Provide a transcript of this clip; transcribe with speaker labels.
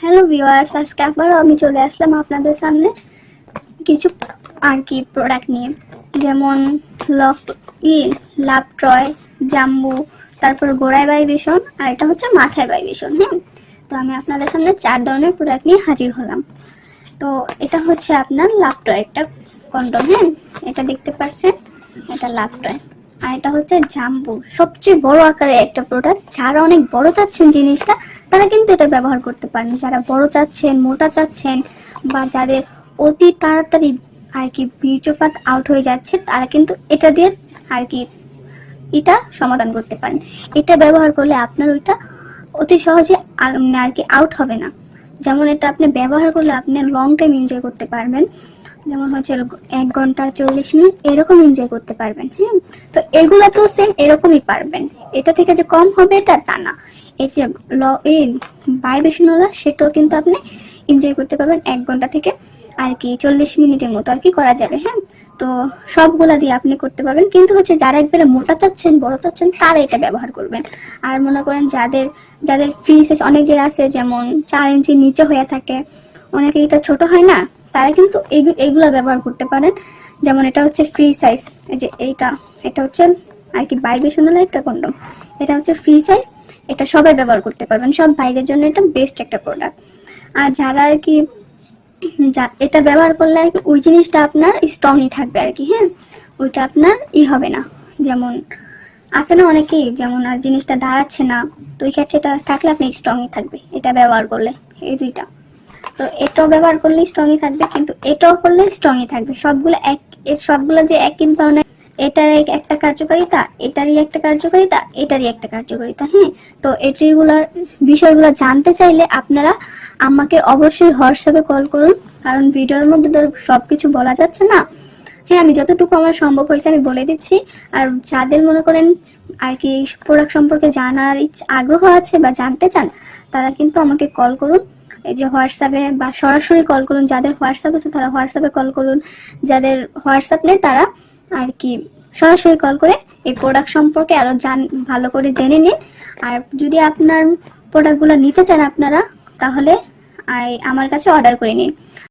Speaker 1: Hello viewers, আজকে আবারও আমি চলে আসলাম আপনাদের সামনে কিছু আর কি প্রোডাক্ট নিয়ে, যেমন লাভ ট্রয়, জাম্বু, তারপর গোড়ায় ভাইবেশন, আর এটা হচ্ছে মাথায় ভাইবেশন। হ্যাঁ, তো আমি আপনাদের সামনে 4 ধরনের প্রোডাক্ট নিয়ে হাজির হলাম। তো এটা হচ্ছে আপনার লাভ ট্রয় একটা কন্ডম। হ্যাঁ, এটা দেখতে পাচ্ছেন, এটা লাভ ট্রয়। আর এটা হচ্ছে জাম্বু, সবচেয়ে বড় আকারে একটা প্রোডাক্ট। যারা অনেক বড় চাচ্ছেন জিনিসটা, তারা কিন্তু এটা ব্যবহার করতে পারেন। যারা বড় চাচ্ছেন, মোটা চাচ্ছেন, বা যাদের অতি তাড়াতাড়ি আর কি বীর্যপাত আউট হয়ে যাচ্ছে, তারা কিন্তু এটা দিয়ে আর কি এটা সমাধান করতে পারেন। এটা ব্যবহার করলে আপনার ওইটা অতি সহজে আর কি আউট হবে না। যেমন এটা আপনি ব্যবহার করলে আপনি লং টাইম এনজয় করতে পারবেন, যেমন হচ্ছে 1 ঘন্টা 40 মিনিট এরকম এনজয় করতে পারবেন। হ্যাঁ, তো এগুলা তো সেম এরকমই পারবেন, এটা থেকে যে কম হবে এটা তা না। এই যে এই ভাইব্রেশনওয়ালা, সেটাও কিন্তু আপনি এনজয় করতে পারবেন 1 ঘন্টা থেকে আর কি 40 মিনিটের মতো আর কি করা যাবে। হ্যাঁ, তো সবগুলা দিয়ে আপনি করতে পারবেন, কিন্তু হচ্ছে যারা একবারে মোটা চাচ্ছেন, বড় চাচ্ছেন, তারা এটা ব্যবহার করবেন। আর মনে করেন যাদের যাদের ফ্রি সাইজ অনেকের আছে, যেমন 4 ইঞ্চি নিচে হয়ে থাকে, অনেকে এটা ছোট হয় না, তারা কিন্তু এইগুলা ব্যবহার করতে পারেন। যেমন এটা হচ্ছে ফ্রি সাইজ, এই যে এটা হচ্ছে আর কি ভাইব্রেশনাল একটা কন্ডম। এটা হচ্ছে ফ্রি সাইজ, এটা সবাই ব্যবহার করতে পারবেন, সব ভাইদের জন্য এটা বেস্ট একটা প্রোডাক্ট। আর যারা আর কি এটা ব্যবহার করলে আর কি ওই জিনিসটা আপনার স্ট্রংই থাকবে আর কি। হ্যাঁ, ওইটা আপনার হবে না। যেমন আছে না অনেকেই, যেমন আর জিনিসটা দাঁড়াচ্ছে না, তো ওই ক্ষেত্রে এটা থাকলে আপনি স্ট্রংই থাকবে এটা ব্যবহার করলে। এই দুইটা, তো এটাও ব্যবহার করলে স্ট্রংই থাকবে, কিন্তু এটাও করলে স্ট্রংই থাকবে। সবগুলো যে একই ধরনের, এটার একটা কার্যকারিতা, এটারই একটা কার্যকারিতা, এটারই একটা কার্যকারিতা। হ্যাঁ, তো এটিগুলোর বিষয়গুলো জানতে চাইলে আপনারা আমাকে অবশ্যই হোয়াটসঅ্যাপে কল করুন, কারণ ভিডিওর মধ্যে তো সবকিছু বলা যাচ্ছে না। হ্যাঁ, আমি যতটুকু আমার সম্ভব হয়েছে আমি বলে দিচ্ছি। আর যাদের মনে করেন আর কি প্রোডাক্ট সম্পর্কে জানার আগ্রহ আছে বা জানতে চান, তারা কিন্তু আমাকে কল করুন, এই যে হোয়াটসঅ্যাপে, বা সরাসরি কল করুন। যাদের হোয়াটসঅ্যাপ আছে তারা হোয়াটসঅ্যাপে কল করুন, যাদের হোয়াটসঅ্যাপ নেই তারা আর কি সরাসরি কল করে এই প্রোডাক্ট সম্পর্কে আরো ভালো করে জেনে নিন। আর যদি আপনার প্রোডাক্টগুলো নিতে চান আপনারা, তাহলে আমার কাছে অর্ডার করে নিন।